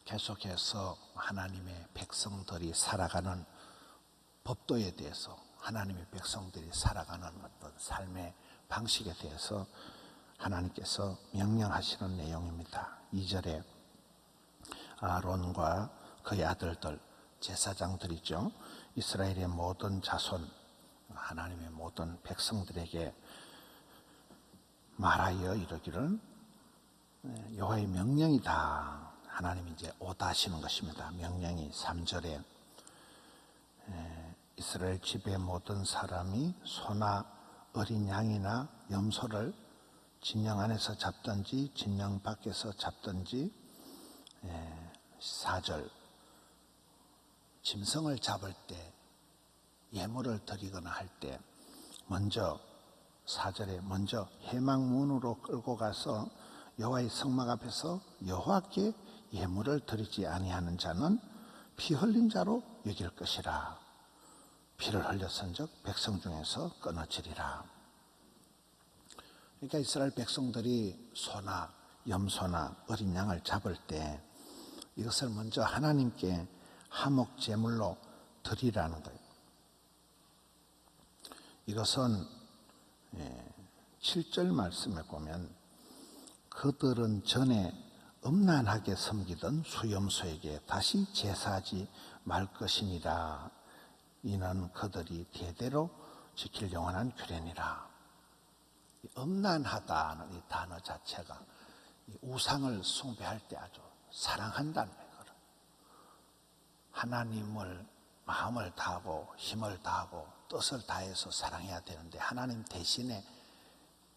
계속해서 하나님의 백성들이 살아가는 법도에 대해서, 하나님의 백성들이 살아가는 어떤 삶의 방식에 대해서 하나님께서 명령하시는 내용입니다. 2절에 아론과 그의 아들들, 제사장들이죠, 이스라엘의 모든 자손, 하나님의 모든 백성들에게 말하여 이르기를, 여호와의 명령이다. 하나님이 이제 오다 하시는 것입니다. 명령이 3절에 이스라엘 집의 모든 사람이 소나 어린 양이나 염소를 진영 안에서 잡든지 진영 밖에서 잡든지, 4절 짐승을 잡을 때 예물을 드리거나 할 때 먼저, 4절에 먼저 회막문으로 끌고 가서 여호와의 성막 앞에서 여호와께 예물을 드리지 아니하는 자는 피 흘린 자로 여길 것이라. 피를 흘렸은즉 백성 중에서 끊어지리라. 그러니까 이스라엘 백성들이 소나 염소나 어린 양을 잡을 때 이것을 먼저 하나님께 화목 제물로 드리라는 거예요. 이것은 7절 말씀에 보면 그들은 전에 음란하게 섬기던 수염소에게 다시 제사하지 말 것이니라. 이는 그들이 대대로 지킬 영원한 규례니라. 음란하다는 이 단어 자체가 우상을 숭배할 때 아주 사랑한다는 거예요. 하나님을 마음을 다하고 힘을 다하고 뜻을 다해서 사랑해야 되는데 하나님 대신에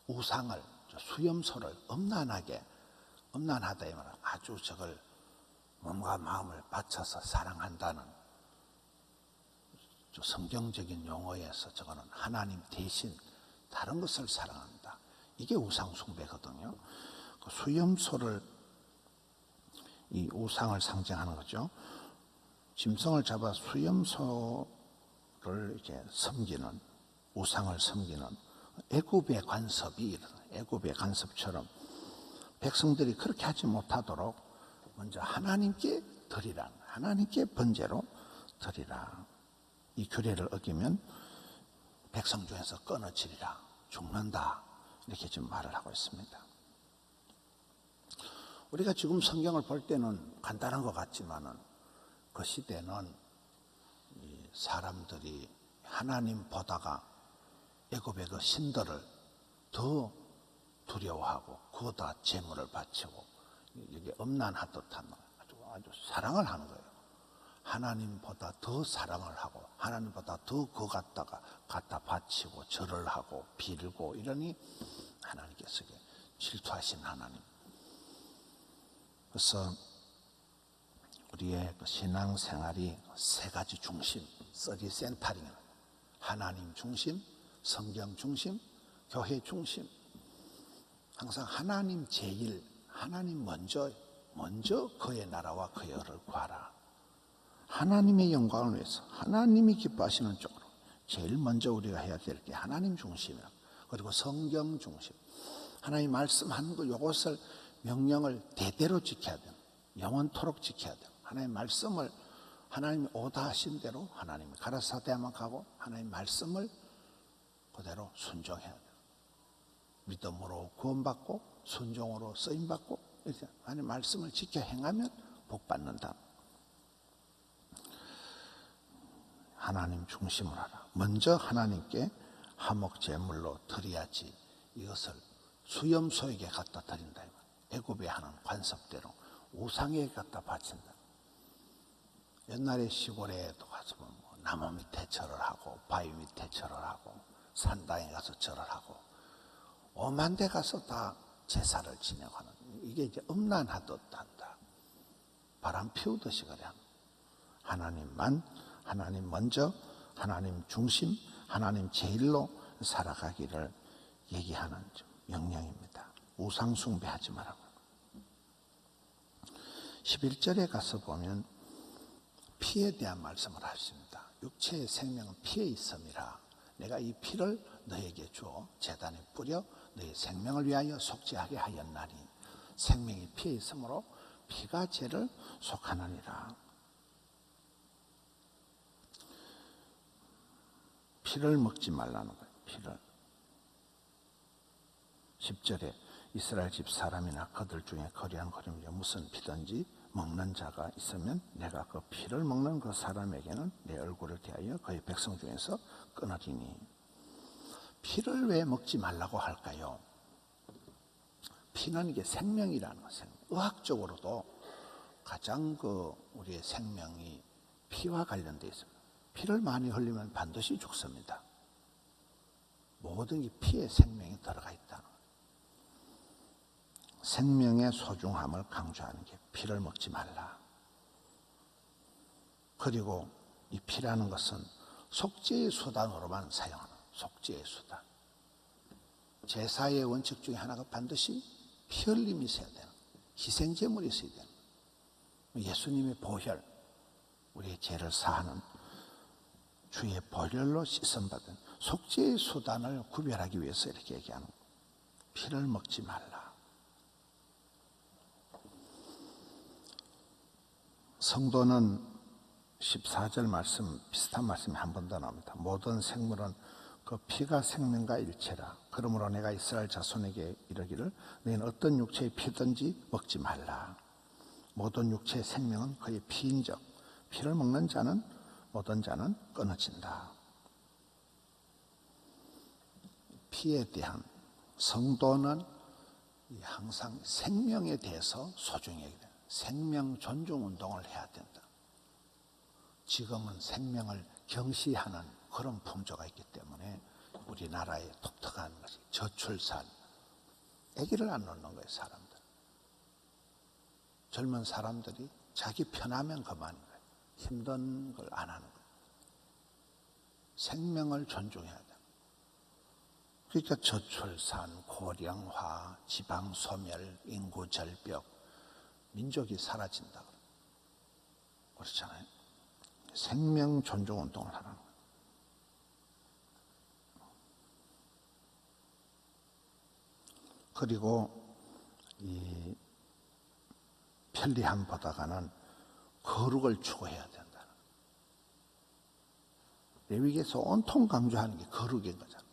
우상을, 수염소를 음란하다 이 말은 아주 저걸 몸과 마음을 바쳐서 사랑한다는, 성경적인 용어에서 저거는 하나님 대신 다른 것을 사랑한다. 이게 우상 숭배거든요. 그 수염소를, 이 우상을 상징하는 거죠. 짐승을 잡아 수염소를 이렇게 섬기는, 우상을 섬기는 애굽의 간섭이, 애굽의 간섭처럼 백성들이 그렇게 하지 못하도록 먼저 하나님께 드리라, 하나님께 번제로 드리라. 이 규례를 어기면 백성 중에서 끊어지리라, 죽는다, 이렇게 지금 말을 하고 있습니다. 우리가 지금 성경을 볼 때는 간단한 것 같지만은 그 시대는 이 사람들이 하나님 보다가 애굽의 그 신들을 더 두려워하고 그거다 제물을 바치고 이게 음란하듯한 아주 사랑을 하는 거예요. 하나님보다 더 사랑을 하고 하나님보다 더 그거 갖다 바치고 절을 하고 빌고 이러니 하나님께서 질투하신 하나님. 그래서 우리의 그 신앙생활이 세 가지 중심, 30센터링, 하나님 중심, 성경 중심, 교회 중심. 항상 하나님 제일, 하나님 먼저 그의 나라와 그의 의를 구하라. 하나님의 영광을 위해서, 하나님이 기뻐하시는 쪽으로 제일 먼저 우리가 해야 될 게 하나님 중심이라. 그리고 성경 중심, 하나님 말씀하는 거 요것을 명령을 대대로 지켜야 돼요. 영원토록 지켜야 돼요. 하나님 말씀을, 하나님이 오다 하신 대로 하나님이 가라사대야만 가고 하나님 말씀을 그대로 순종해야 돼요. 믿음으로 구원받고 순종으로 쓰임받고 이렇게 하나님 말씀을 지켜 행하면 복받는다. 하나님 중심을 하라. 먼저 하나님께 화목제물로 드려야지 이것을 수염소에게 갖다 드린다. 애굽에 하는 관습대로 우상에게 갖다 바친다. 옛날에 시골에도 가서 나무 밑에 절을 하고 바위 밑에 절을 하고 산당에 가서 절을 하고 오만 데 가서 다 제사를 지내고는 이게 이제 음란하듯 한다. 바람 피우듯이 그래. 하나님만, 하나님 먼저, 하나님 중심, 하나님 제일로 살아가기를 얘기하는 명령입니다. 우상 숭배하지 말라고. 11절에 가서 보면 피에 대한 말씀을 하십니다. 육체의 생명은 피에 있음이라. 내가 이 피를 너에게 주어 제단에 뿌려 너의 생명을 위하여 속죄하게 하였나니. 생명이 피에 있으므로 피가 죄를 속하느니라. 피를 먹지 말라는 거예요. 피를. 10절에 이스라엘 집 사람이나 그들 중에 거리한 거리며 무슨 피든지 먹는 자가 있으면 내가 그 피를 먹는 그 사람에게는 내 얼굴을 대하여 그의 백성 중에서 끊으리니. 피를 왜 먹지 말라고 할까요? 피는 이게 생명이라는 것은 의학적으로도 가장 우리의 생명이 피와 관련되어 있습니다. 피를 많이 흘리면 반드시 죽습니다. 모든 게 피에 생명이 들어가 있다는 거예요. 생명의 소중함을 강조하는 게 피를 먹지 말라. 그리고 이 피라는 것은 속죄의 수단으로만 사용하는 속죄의 수단. 제사의 원칙 중에 하나가 반드시 피 흘림이 있어야 되는, 희생제물이 있어야 되는, 예수님의 보혈, 우리의 죄를 사하는 주의 보혈로 씻음받은 속죄의 수단을 구별하기 위해서 이렇게 얘기하는 거예요. 피를 먹지 말라. 성도는 14절 말씀, 비슷한 말씀이 한 번 더 나옵니다. 모든 생물은 그 피가 생명과 일체라. 그러므로 내가 이스라엘 자손에게 이르기를 너희는 어떤 육체의 피든지 먹지 말라. 모든 육체의 생명은 그의 피인즉 피를 먹는 자는 모든 자는 끊어진다. 피에 대한 성도는 항상 생명에 대해서 소중히 해야 돼요. 생명 존중 운동을 해야 된다. 지금은 생명을 경시하는 그런 풍조가 있기 때문에 우리나라의 독특한 것이 저출산, 아기를 안 낳는 거예요. 사람들. 젊은 사람들이 자기 편하면 그만인 거예요. 힘든 걸 안 하는 거예요. 생명을 존중해야 돼요. 그러니까 저출산, 고령화, 지방소멸, 인구절벽, 민족이 사라진다. 그렇잖아요. 생명 존중 운동을 하는 거예요. 그리고 이 편리함보다가는 거룩을 추구해야 된다. 레위기에서 온통 강조하는 게 거룩인 거잖아요.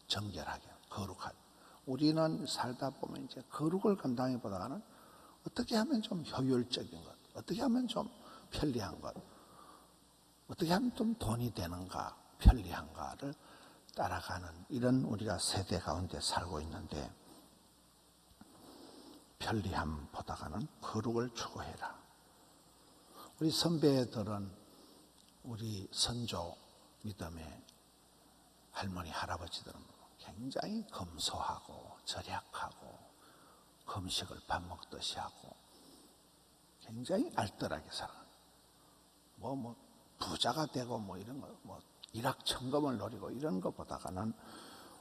정결하게, 거룩하게. 우리는 살다 보면 이제 거룩을 감당해보다가는 어떻게 하면 좀 효율적인 것, 어떻게 하면 좀 편리한 것, 어떻게 하면 좀 돈이 되는가, 편리한가를 따라가는 이런 우리가 세대 가운데 살고 있는데, 편리함보다가는 거룩을 추구해라. 우리 선배들은 우리 선조 믿음의 할머니, 할아버지들은 굉장히 검소하고 절약하고 금식을 밥 먹듯이 하고 굉장히 알뜰하게 살아요. 부자가 되고 이런 거, 일확천금을 노리고 이런 것보다가는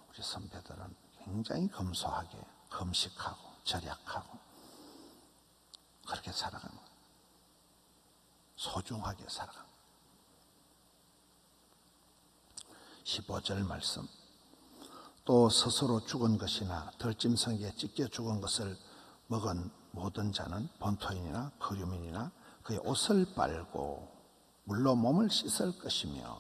우리 선배들은 굉장히 검소하게 금식하고 절약하고 그렇게 살아가는 거예요. 소중하게 살아가는 거예요. 15절 말씀. 또 스스로 죽은 것이나 들짐승에게 찢겨 죽은 것을 먹은 모든 자는 본토인이나 거류민이나 그의 옷을 빨고 물로 몸을 씻을 것이며,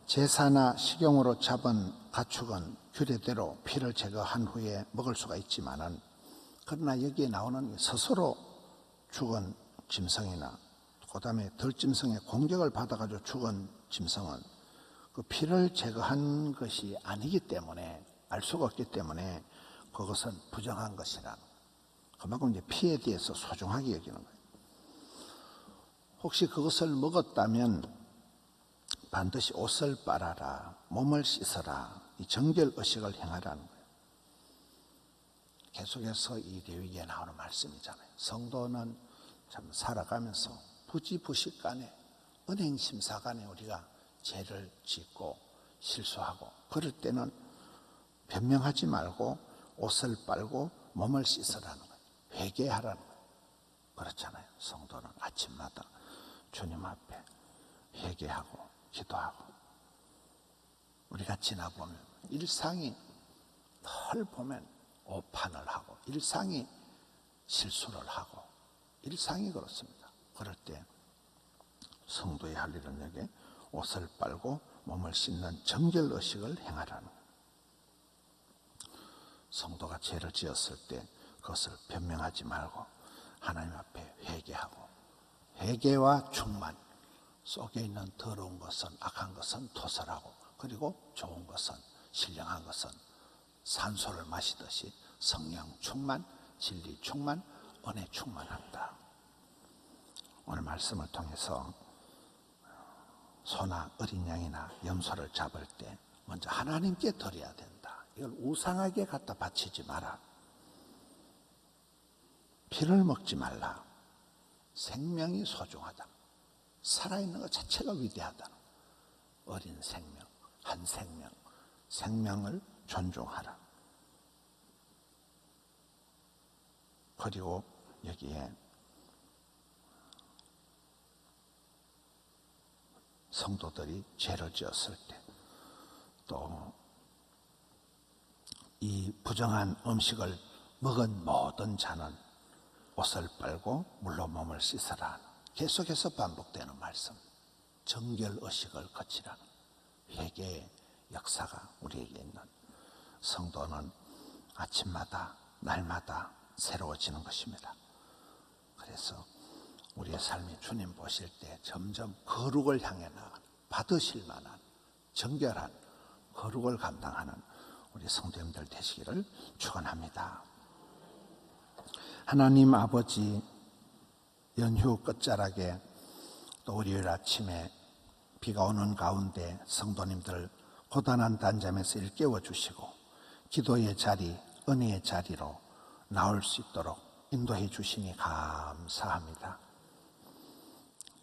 제사나 식용으로 잡은 가축은 규례대로 피를 제거한 후에 먹을 수가 있지만은, 그러나 여기에 나오는 스스로 죽은 짐승이나 그 다음에 들짐승의 공격을 받아가지고 죽은 짐승은 그 피를 제거한 것이 아니기 때문에, 알 수가 없기 때문에 그것은 부정한 것이라. 그만큼 이제 피에 대해서 소중하게 여기는 거예요. 혹시 그것을 먹었다면 반드시 옷을 빨아라, 몸을 씻어라, 이 정결의식을 행하라는 거예요. 계속해서 이 레위기에 나오는 말씀이잖아요. 성도는 참 살아가면서 부지부식간에, 은행심사간에 우리가 죄를 짓고 실수하고 그럴 때는 변명하지 말고 옷을 빨고 몸을 씻으라는 거예요. 회개하라는 거예요. 그렇잖아요. 성도는 아침마다 주님 앞에 회개하고 기도하고, 우리가 지나보면 일상이 늘 보면 오판을 하고 일상이 실수를 하고 일상이 그렇습니다. 그럴 때 성도의 할 일은 여기에 옷을 빨고 몸을 씻는 정결의식을 행하라는 거예요. 성도가 죄를 지었을 때 그것을 변명하지 말고 하나님 앞에 회개하고, 회개와 충만 속에 있는 더러운 것은, 악한 것은 토설하고, 그리고 좋은 것은, 신령한 것은 산소를 마시듯이 성령 충만, 진리 충만, 은혜 충만한다. 오늘 말씀을 통해서 소나 어린 양이나 염소를 잡을 때 먼저 하나님께 드려야 된다. 이걸 우상하게 갖다 바치지 마라. 피를 먹지 말라. 생명이 소중하다. 살아있는 것 자체가 위대하다. 어린 생명, 한 생명, 생명을 존중하라. 그리고 여기에 성도들이 죄를 지었을 때 또 이 부정한 음식을 먹은 모든 자는 옷을 빨고 물로 몸을 씻으라. 계속해서 반복되는 말씀. 정결의식을 거치라는 회개의 역사가 우리에게 있는, 성도는 아침마다 날마다 새로워지는 것입니다. 그래서 우리의 삶이 주님 보실 때 점점 거룩을 향해 나가는, 받으실 만한 정결한 거룩을 감당하는 우리 성도님들 되시기를 축원합니다. 하나님 아버지, 연휴 끝자락에 또 월요일 아침에 비가 오는 가운데 성도님들 고단한 단잠에서 일깨워 주시고 기도의 자리, 은혜의 자리로 나올 수 있도록 인도해 주시니 감사합니다.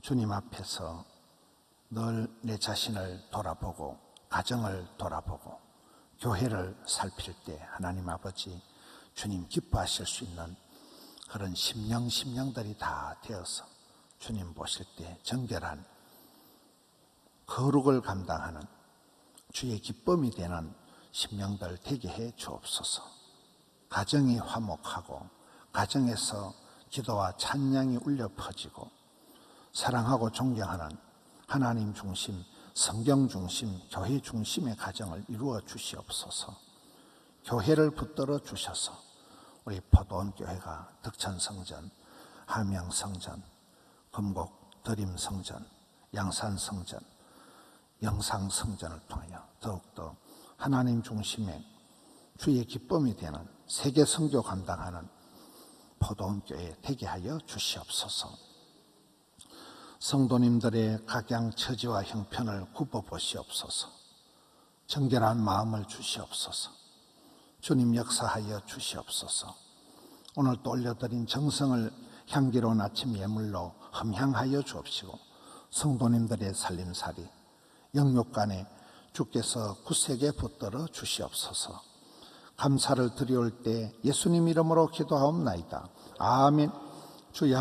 주님 앞에서 늘 내 자신을 돌아보고 가정을 돌아보고 교회를 살필 때 하나님 아버지, 주님 기뻐하실 수 있는 그런 심령들이 다 되어서 주님 보실 때 정결한 거룩을 감당하는 주의 기쁨이 되는 심령들 되게 해 주옵소서. 가정이 화목하고 가정에서 기도와 찬양이 울려 퍼지고 사랑하고 존경하는 하나님 중심, 성경 중심, 교회 중심의 가정을 이루어 주시옵소서. 교회를 붙들어 주셔서 우리 포도원 교회가 덕천성전, 함양성전, 금곡 드림성전, 양산성전, 영상성전을 통하여 더욱더 하나님 중심의 주의 기쁨이 되는 세계 선교 감당하는 포도원 교회 되게 하여 주시옵소서. 성도님들의 각양 처지와 형편을 굽어보시옵소서. 정결한 마음을 주시옵소서. 주님 역사하여 주시옵소서. 오늘 또 올려드린 정성을 향기로운 아침 예물로 흠향하여 주옵시고 성도님들의 살림살이 영육간에 주께서 굳세게 붙들어 주시옵소서. 감사를 드려올 때 예수님 이름으로 기도하옵나이다. 아멘. 주여